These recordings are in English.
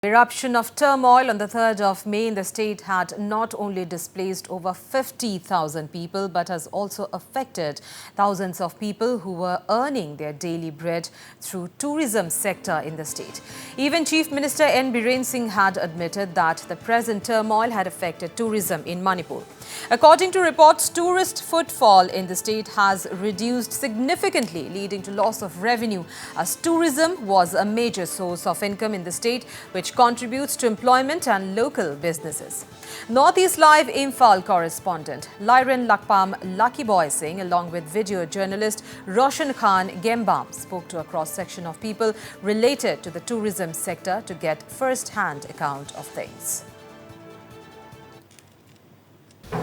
Eruption of turmoil on the 3rd of May in the state had not only displaced over 50,000 people but has also affected thousands of people who were earning their daily bread through tourism sector in the state. Even Chief Minister N. Biren Singh had admitted that the present turmoil had affected tourism in Manipur. According to reports, tourist footfall in the state has reduced significantly, leading to loss of revenue, as tourism was a major source of income in the state, which contributes to employment and local businesses. Northeast Live Imphal correspondent Lyren Lakpam Luckyboy Singh, along with video journalist Roshan Khan Gembam, spoke to a cross-section of people related to the tourism sector to get first-hand account of things.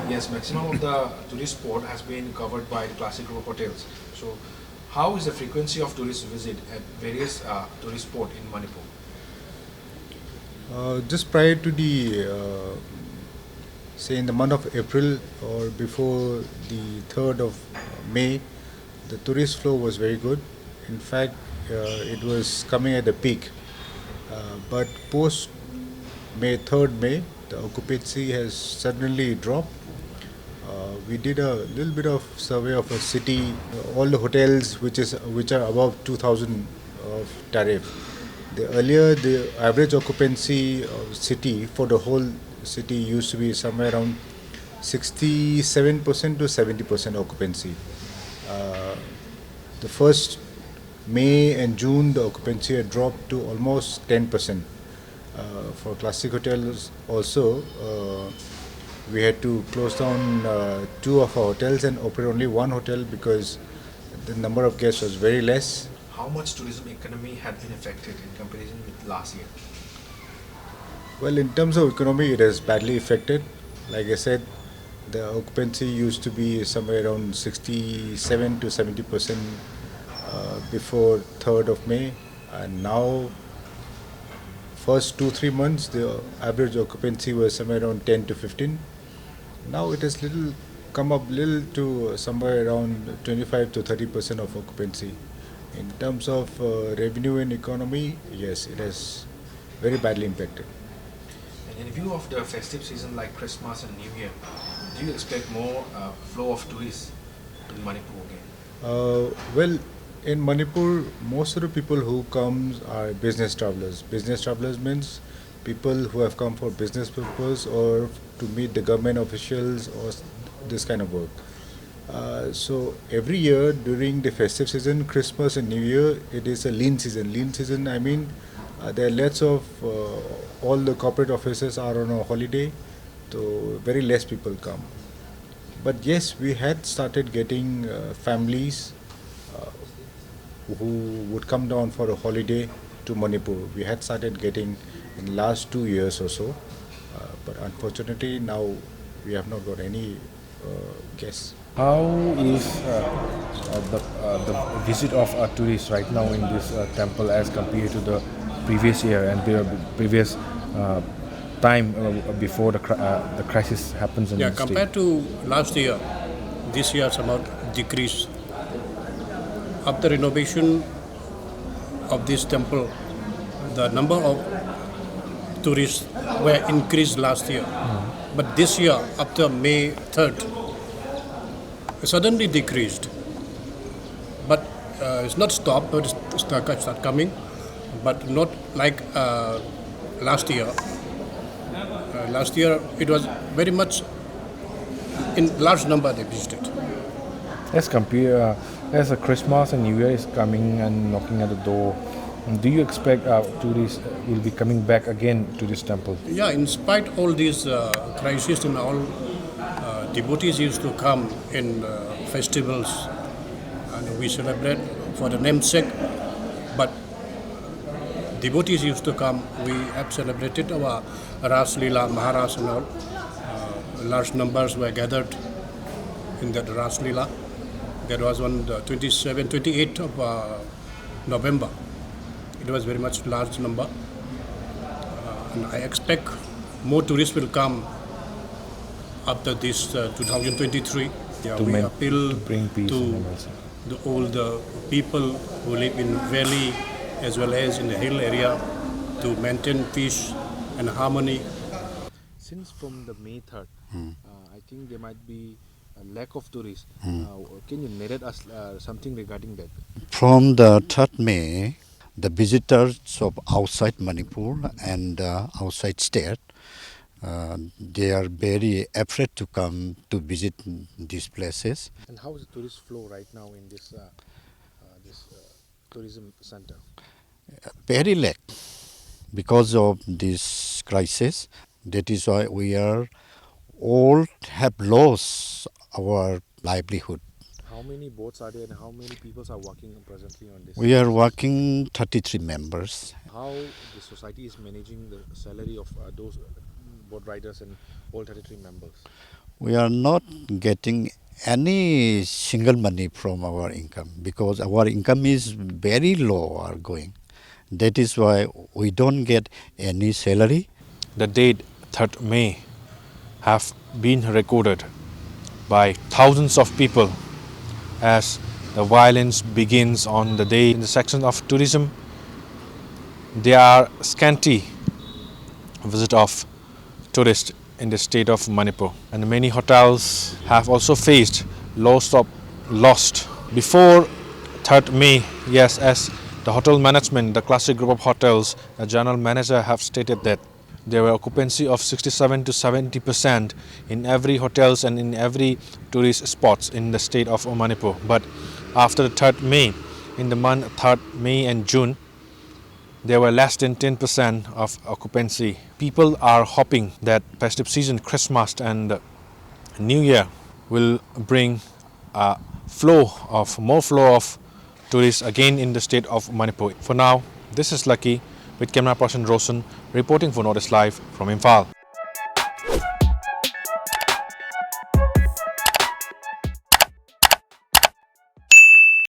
Yes, maximum of the tourist spot has been covered by the classic group hotels. So, how is the frequency of tourist visit at various tourist spots in Manipur? Just prior to the, say in the month of April or before the 3rd of May, the tourist flow was very good. In fact, it was coming at a peak. But post May 3rd May, the occupancy has suddenly dropped. We did a little bit of survey of a city, all the hotels which are above 2,000 of tariff. Earlier, the average occupancy of city for the whole city used to be somewhere around 67% to 70% occupancy. The first May and June, the occupancy had dropped to almost 10%. For classic hotels also, we had to close down 2 of our hotels and operate only 1 hotel because the number of guests was very less. How much tourism economy had been affected in comparison with last year? Well, in terms of economy, it has badly affected. Like I said, the occupancy used to be somewhere around 67 to 70% before 3rd of May, and now first 2-3 months the average occupancy was somewhere around 10 to 15. Now it has come up little to somewhere around 25 to 30% of occupancy. In terms of revenue and economy, yes, it has very badly impacted. And in view of the festive season like Christmas and New Year, do you expect more flow of tourists in Manipur again? Well, in Manipur, most of the people who come are business travelers. Business travelers means people who have come for business purpose or to meet the government officials or this kind of work. So every year during the festive season, Christmas and New Year, it is a lean season. Lean season, I mean, there are lots of, all the corporate offices are on a holiday, so very less people come. But yes, we had started getting families who would come down for a holiday to Manipur. We had started getting in the last 2 years or so, but unfortunately now we have not got any guests. How is the visit of tourists right now in this temple as compared to the previous year and the previous time before the crisis happens in the state? Compared to last year, this year somewhat decreased. After renovation of this temple, the number of tourists were increased last year. But this year, after May 3rd, it suddenly decreased. But it's not stopped, but it's start coming. But not like last year. Last year, it was very much in large number they visited. As compared, as a Christmas and New Year is coming and knocking at the door, do you expect tourists will be coming back again to this temple? Yeah, in spite all these crises and all, devotees used to come in festivals and we celebrate for the namesake. But devotees used to come. We have celebrated our Ras Leela, Maharaj and all. Large numbers were gathered in that Ras Leela. That was on the 28th of November. It was very much large number. And I expect more tourists will come after this 2023. We appeal to bring peace all the people who live in valley as well as in the hill area to maintain peace and harmony. Since from the May 3rd, I think there might be a lack of tourists. Can you narrate us something regarding that? From the 3rd May, the visitors of outside Manipur and outside state, they are very afraid to come to visit these places. And how is the tourist flow right now in this tourism center? Very lack because of this crisis. That is why we are all have lost our livelihood. How many boats are there and how many people are working presently on this? We are working 33 members. How the society is managing the salary of those boat riders and all 33 members? We are not getting any single money from our income because our income is very low or going. That is why we don't get any salary. The date 3rd May have been recorded by thousands of people as the violence begins on the day. In the section of tourism, there are scanty visit of tourists in the state of Manipur, and many hotels have also faced lost before 3rd May. Yes, as the hotel management, the classic group of hotels, the general manager have stated that there were occupancy of 67 to 70% in every hotels and in every tourist spots in the state of Manipur. But after the 3rd May, in the month 3rd May and June, there were less than 10% of occupancy. People are hoping that festive season, Christmas and New Year will bring a more flow of tourists again in the state of Manipur. For now, this is Lucky with camera person Rosen reporting for Notice Live from Imphal.